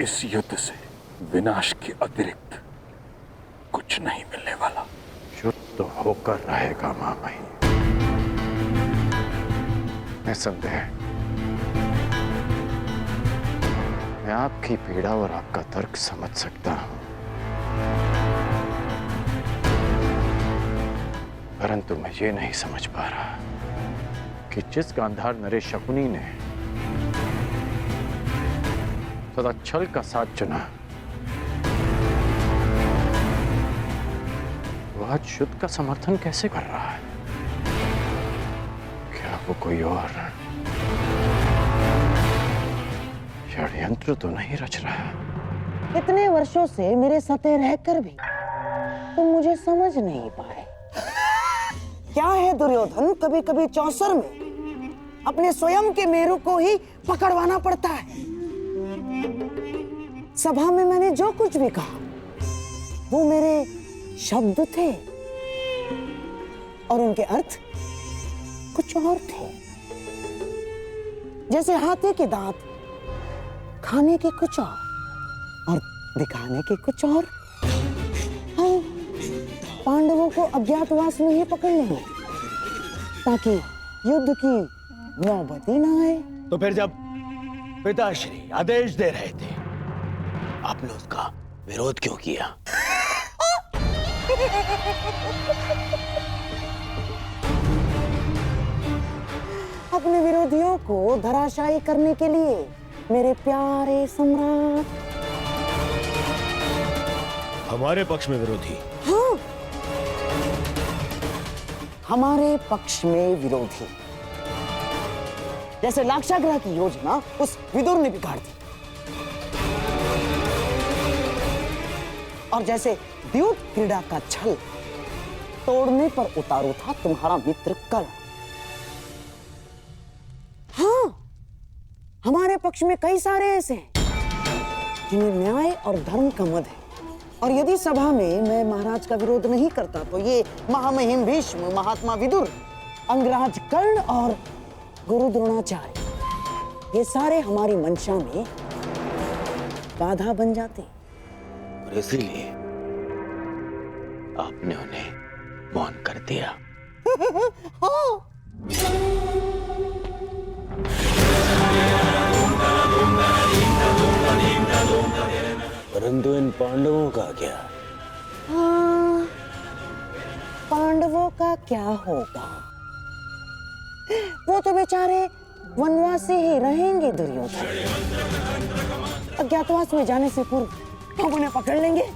इस युद्ध से विनाश के अतिरिक्त कुछ नहीं मिलने वाला। युद्ध होकर रहेगा महामहिम, निसंदेह। मैं आपकी पीड़ा और आपका तर्क समझ सकता हूं, परंतु मैं ये नहीं समझ पा रहा कि जिस गांधार नरेश शकुनी ने सदा छल का साथ चुना, वह आज युद्ध का समर्थन कैसे कर रहा है? क्या वो कोई और षड्यंत्र तो नहीं रच रहा? इतने वर्षों से मेरे साथे रहकर भी तुम मुझे समझ नहीं पाए। क्या है दुर्योधन, कभी कभी चौसर में अपने स्वयं के मेरू को ही पकड़वाना पड़ता है। सभा में मैंने जो कुछ भी कहा वो मेरे शब्द थे और उनके अर्थ कुछ और थे। जैसे हाथी के दांत खाने के कुछ और दिखाने के कुछ और। हम पांडवों को अज्ञातवास में ही पकड़ लेंगे ताकि युद्ध की नौबत ही ना आए। तो फिर जब पिताश्री आदेश दे रहे थे, आपने उसका विरोध क्यों किया? अपने विरोधियों को धराशायी करने के लिए मेरे प्यारे सम्राट। हमारे पक्ष में विरोधी? हाँ, हमारे पक्ष में विरोधी। जैसे लाक्षागृह की योजना उस विदुर ने बिगाड़ दी, और जैसे द्यूत क्रीड़ा का छल तोड़ने पर उतारू था तुम्हारा मित्र कर्ण। हाँ, हमारे पक्ष में कई सारे ऐसे हैं जिन्हें न्याय और धर्म का मद है, और यदि सभा में मैं महाराज का विरोध नहीं करता तो ये महामहिम भीष्म, महात्मा विदुर, अंगराज कर्ण और गुरु द्रोणाचार्य, ये सारे हमारी मंशा में बाधा बन जाते। और इसीलिए आपने उन्हें मौन कर दिया। हाँ। परंतु इन पांडवों का क्या? हाँ, पांडवों का क्या होगा? वो तो बेचारे वनवासी ही रहेंगे दुर्योधन। अज्ञातवास में जाने से पूर्व हम उन्हें पकड़ लेंगे।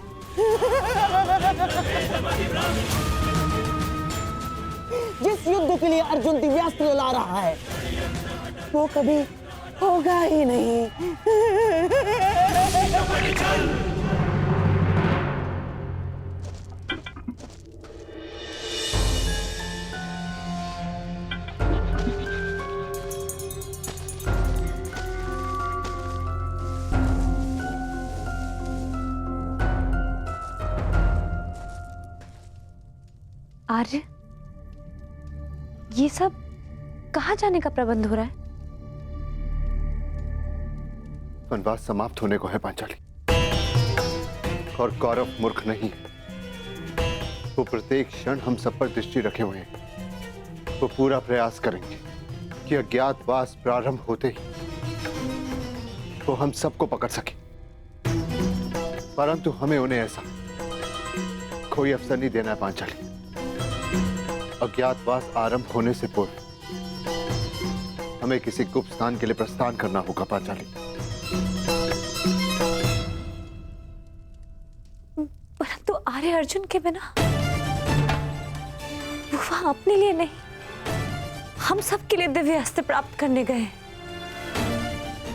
जिस युद्ध के लिए अर्जुन दिव्यास्त्र ला रहा है वो कभी होगा ही नहीं। आर्य, ये सब कहाँ जाने का प्रबंध हो रहा है? वनवास समाप्त होने को है पांचाली, और कौरव मूर्ख नहीं है। वो प्रत्येक क्षण हम सब पर दृष्टि रखे हुए हैं। वो पूरा प्रयास करेंगे कि अज्ञातवास प्रारंभ होते ही वो हम सबको पकड़ सके, परंतु हमें उन्हें ऐसा कोई अवसर नहीं देना है पांचाली। अज्ञातवास आरंभ होने से पूर्व हमें किसी गुप्त स्थान के लिए प्रस्थान करना होगा पांचाली। परंतु आर्य अर्जुन के बिना वो वहां अपने लिए नहीं, हम सबके लिए दिव्य अस्त्र प्राप्त करने गए।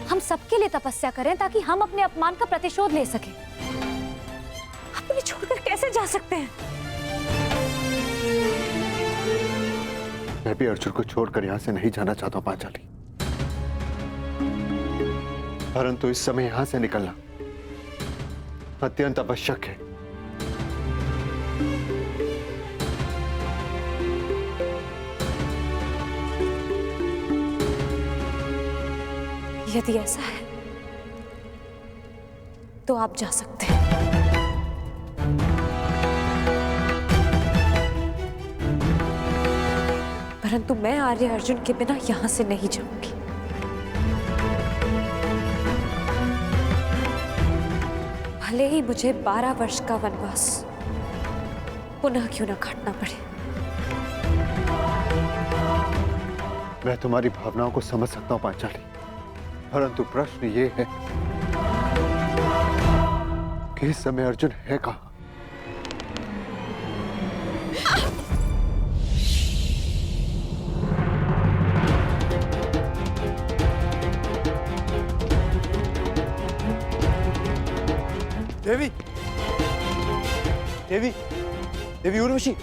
हम सबके लिए तपस्या करें ताकि हम अपने अपमान का प्रतिशोध ले सकें। आप उन्हें छोड़कर कैसे जा सकते हैं? मैं भी अर्जुन को छोड़कर यहां से नहीं जाना चाहता हूं पांचाली, परंतु इस समय यहां से निकलना अत्यंत आवश्यक है। यदि ऐसा है तो आप जा सकते हैं। परंतु मैं आर्य अर्जुन के बिना यहां से नहीं जाऊंगी। भले ही मुझे 12 वर्ष का वनवास पुनः क्यों न काटना पड़े। मैं तुम्हारी भावनाओं को समझ सकता हूं पांचाली, परंतु प्रश्न ये है कि इस समय अर्जुन है कहां? देवी, देवी, देवी उर्वशी,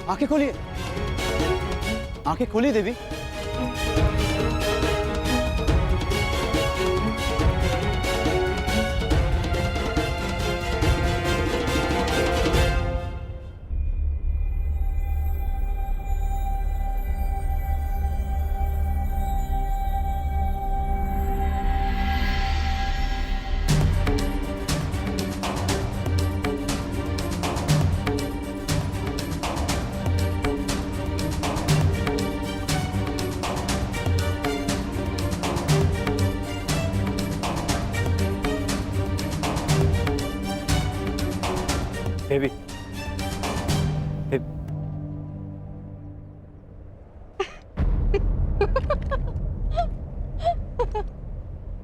आंखें खोलिए, आंखें खोलिए देवी। देवी,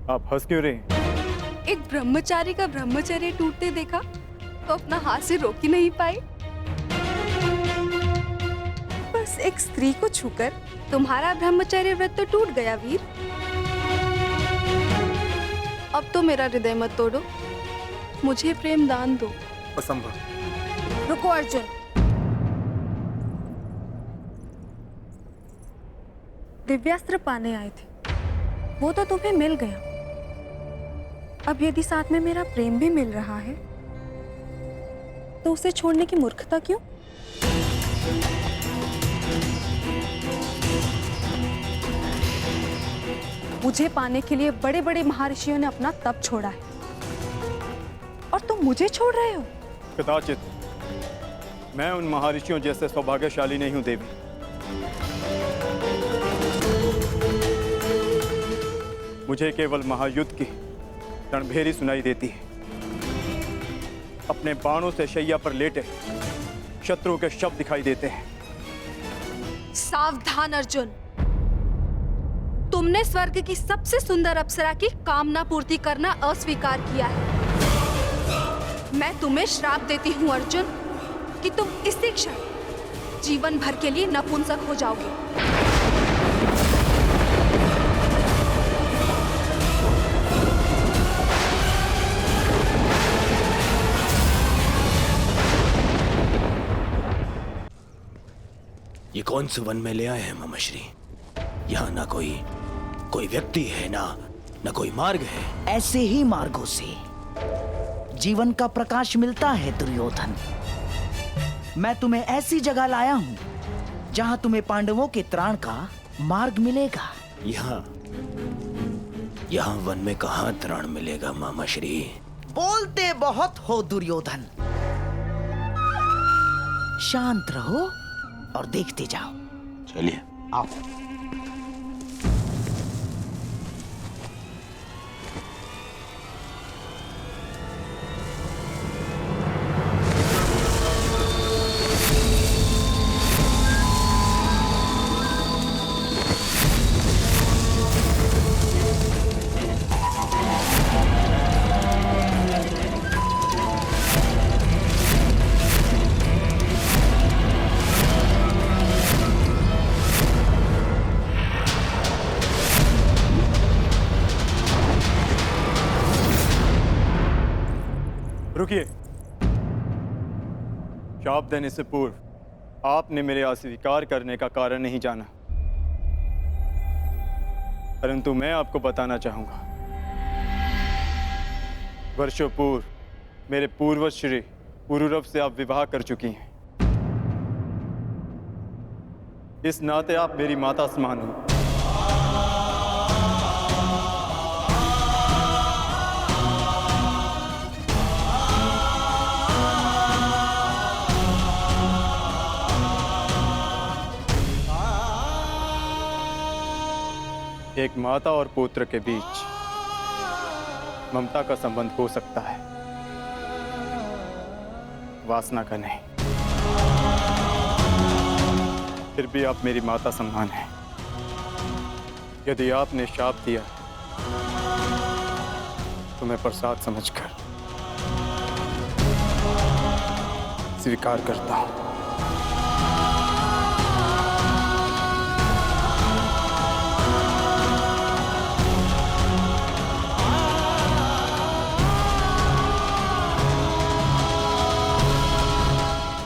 आप हंस क्यों रहे हैं? एक ब्रह्मचारी का ब्रह्मचर्य टूटते देखा तो अपना हाथ से रोक ही नहीं पाए। बस एक स्त्री को छूकर तुम्हारा ब्रह्मचर्य व्रत तो टूट गया वीर। अब तो मेरा हृदय मत तोड़ो, मुझे प्रेम दान दो। असंभव। रुको अर्जुन, दिव्यास्त्र पाने आए थे, वो तो तुम्हें मिल गया। अब यदि साथ में मेरा प्रेम भी मिल रहा है तो उसे छोड़ने की मूर्खता क्यों? मुझे पाने के लिए बड़े बड़े महर्षियों ने अपना तप छोड़ा है और तुम मुझे छोड़ रहे हो? कदाचित मैं उन महर्षियों जैसे सौभाग्यशाली नहीं हूं देवी। मुझे केवल महायुद्ध की रणभेरी सुनाई देती है। अपने बाणों से शैया पर लेटे शत्रु के शव दिखाई देते हैं। सावधान अर्जुन, तुमने स्वर्ग की सबसे सुंदर अप्सरा की कामना पूर्ति करना अस्वीकार किया है। मैं तुम्हें श्राप देती हूं अर्जुन कि तुम इसी क्षण जीवन भर के लिए नपुंसक हो जाओगे। ये कौन से वन में ले आए हैं मामाश्री? यहाँ ना कोई व्यक्ति है, ना कोई मार्ग है। ऐसे ही मार्गों से जीवन का प्रकाश मिलता है दुर्योधन। मैं तुम्हें ऐसी जगह लाया हूँ जहाँ तुम्हें पांडवों के त्राण का मार्ग मिलेगा। यहाँ वन में कहाँ त्राण मिलेगा मामाश्री? बोलते बहुत हो दुर्योधन, शांत रहो और देखते जाओ। चलिए आओ। रुकिए। शाप देने से पूर्व आपने मेरे अस्वीकार करने का कारण नहीं जाना, परंतु मैं आपको बताना चाहूंगा। वर्षों पूर्व मेरे पूर्वज श्री पुरुरव से आप विवाह कर चुकी हैं। इस नाते आप मेरी माता समान हो। एक माता और पुत्र के बीच ममता का संबंध हो सकता है, वासना का नहीं। फिर भी आप मेरी माता समान हैं। यदि आपने शाप दिया तो मैं प्रसाद समझकर स्वीकार करता हूं।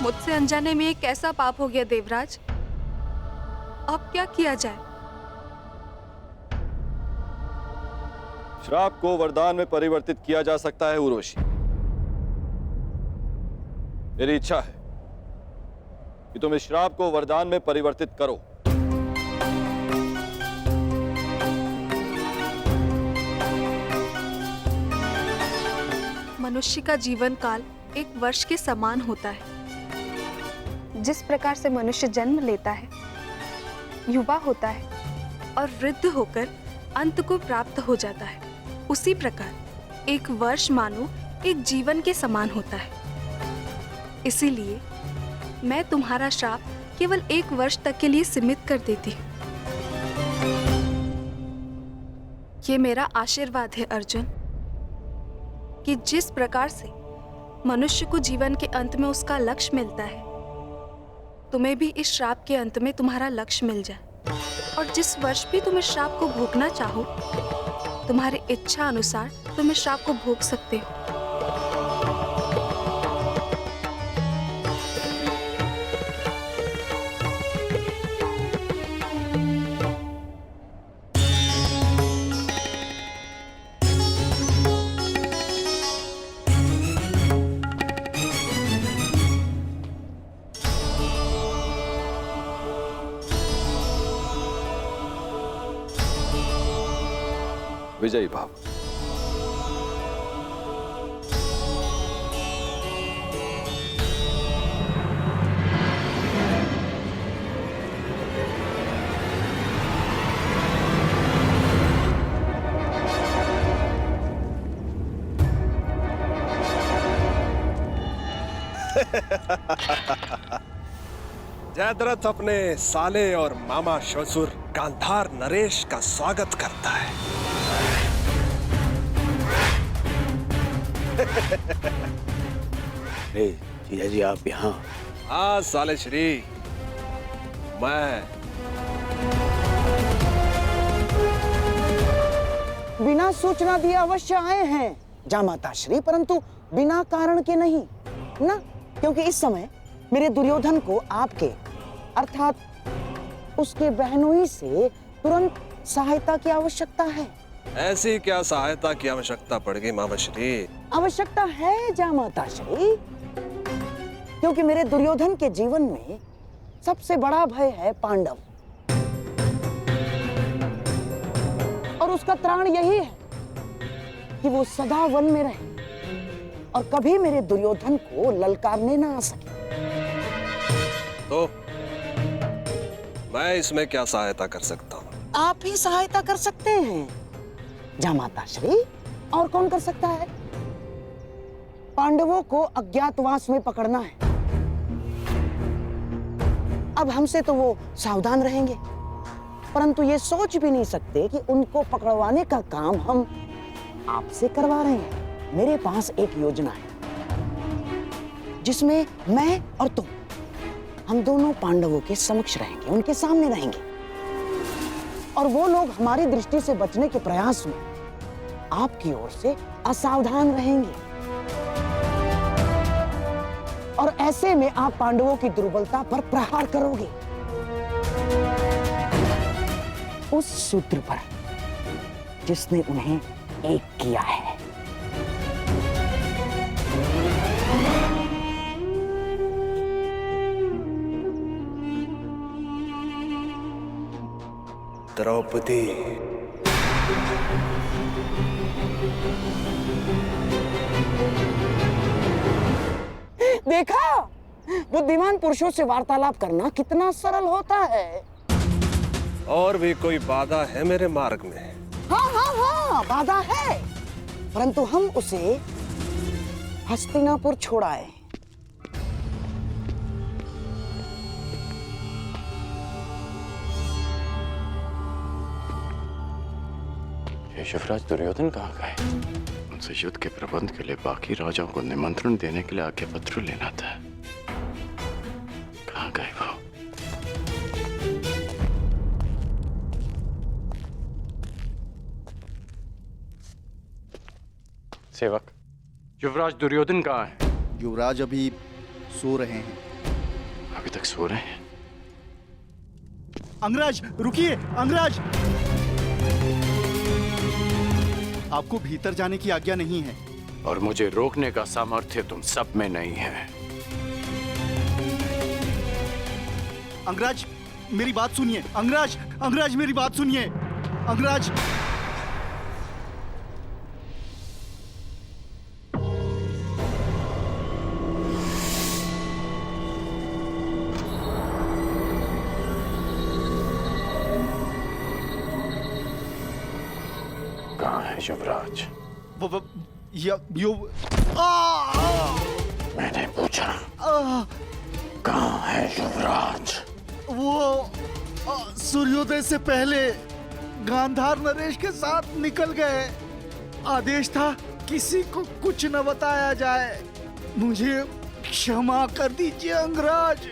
मुझसे अनजाने में ये कैसा पाप हो गया देवराज? अब क्या किया जाए? श्राप को वरदान में परिवर्तित किया जा सकता है उर्वशी। मेरी इच्छा है कि तुम इस श्राप को वरदान में परिवर्तित करो। मनुष्य का जीवन काल एक वर्ष के समान होता है। जिस प्रकार से मनुष्य जन्म लेता है, युवा होता है और वृद्ध होकर अंत को प्राप्त हो जाता है, उसी प्रकार एक वर्ष मानो एक जीवन के समान होता है। इसीलिए मैं तुम्हारा श्राप केवल 1 वर्ष तक के लिए सीमित कर देती हूँ। ये मेरा आशीर्वाद है अर्जुन, कि जिस प्रकार से मनुष्य को जीवन के अंत में उसका लक्ष्य मिलता है, तुम्हें भी इस श्राप के अंत में तुम्हारा लक्ष्य मिल जाए। और जिस वर्ष भी तुम इस श्राप को भोगना चाहो, तुम्हारी इच्छा अनुसार तुम इस श्राप को भोग सकते हो। विजयी भाव। जयद्रथ अपने साले और मामा ससुर गांधार नरेश का स्वागत करता है। अरे जीजा जी, आप यहाँ? हाँ साले श्री, मैं बिना सूचना दिए अवश्य आए हैं जामाता श्री, परंतु बिना कारण के नहीं ना, क्योंकि इस समय मेरे दुर्योधन को आपके अर्थात उसके बहनोई से तुरंत सहायता की आवश्यकता है। ऐसी क्या सहायता की आवश्यकता पड़ेगी मामा श्री? आवश्यकता है जामाता श्री, क्योंकि मेरे दुर्योधन के जीवन में सबसे बड़ा भय है पांडव, और उसका त्राण यही है कि वो सदा वन में रहे और कभी मेरे दुर्योधन को ललकारने ना आ सके। तो मैं इसमें क्या सहायता कर सकता हूँ? आप ही सहायता कर सकते हैं जामाता श्री, और कौन कर सकता है? पांडवों को अज्ञातवास में पकड़ना है। अब हमसे तो वो सावधान रहेंगे, परंतु ये सोच भी नहीं सकते कि उनको पकड़वाने का काम हम आपसे करवा रहे हैं। मेरे पास एक योजना है जिसमें मैं और तुम, हम दोनों पांडवों के समक्ष रहेंगे, उनके सामने रहेंगे, और वो लोग हमारी दृष्टि से बचने के प्रयास में आपकी ओर से असावधान रहेंगे, और ऐसे में आप पांडवों की दुर्बलता पर प्रहार करोगे, उस सूत्र पर जिसने उन्हें एक किया है। द्रौपदी, देखा, बुद्धिमान पुरुषों से वार्तालाप करना कितना सरल होता है। और भी कोई बाधा है मेरे मार्ग में? हाँ हाँ हाँ, बाधा है, परंतु हम उसे हस्तिनापुर छोड़ाए। युवराज दुर्योधन कहाँ गए? उनसे युद्ध के प्रबंध के लिए बाकी राजाओं को निमंत्रण देने के लिए आज्ञा पत्र लेना था। कहाँ गए वो? सेवक, युवराज दुर्योधन कहाँ है? युवराज अभी सो रहे हैं। अभी तक सो रहे हैं? अंगराज रुकिए, अंगराज! आपको भीतर जाने की आज्ञा नहीं है। और मुझे रोकने का सामर्थ्य तुम सब में नहीं है। अंगराज मेरी बात सुनिए, अंगराज, अंगराज मेरी बात सुनिए, अंगराज। कहाँ है युवराज? मैंने पूछा कहाँ है युवराज? वो सूर्योदय से पहले गांधार नरेश के साथ निकल गए। आदेश था किसी को कुछ न बताया जाए। मुझे क्षमा कर दीजिए अंगराज।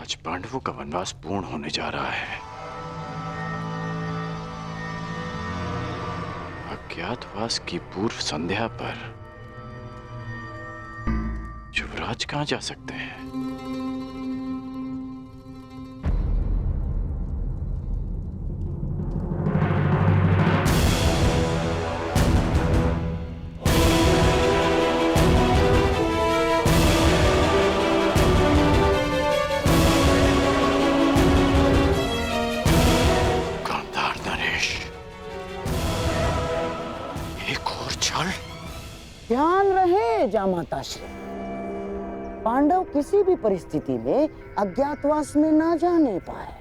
आज पांडवों का वनवास पूर्ण होने जा रहा है। अज्ञातवास की पूर्व संध्या पर युवराज कहाँ जा सकते हैं? ध्यान रहे जामाताश्री, पांडव किसी भी परिस्थिति में अज्ञातवास में ना जाने पाए।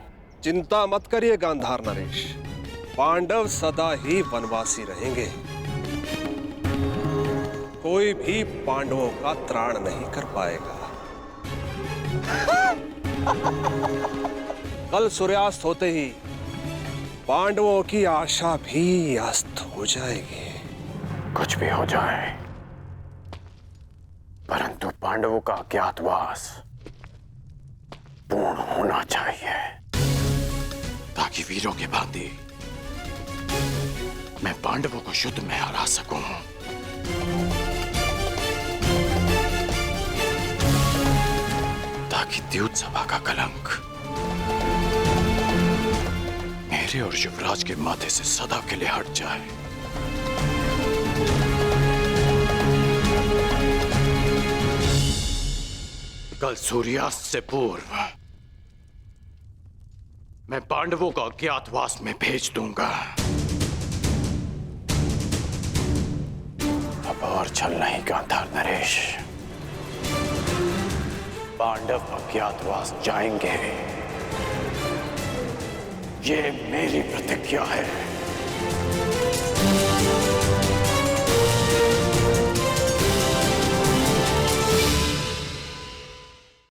चिंता मत करिए गांधार नरेश, पांडव सदा ही वनवासी रहेंगे। कोई भी पांडवों का त्राण नहीं कर पाएगा। कल सूर्यास्त होते ही पांडवों की आशा भी अस्त हो जाएगी। कुछ भी हो जाए, परंतु पांडवों का अज्ञातवास पूर्ण होना चाहिए, ताकि वीरों के भांति मैं पांडवों को युद्ध में हरा सकूं। ताकि द्यूत सभा का कलंक मेरे और युवराज के माथे से सदा के लिए हट जाए। कल सूर्यास्त से पूर्व मैं पांडवों को अज्ञातवास में भेज दूंगा। अब और छल नहीं गांधार नरेश, पांडव अज्ञातवास जाएंगे, ये मेरी प्रतिज्ञा है।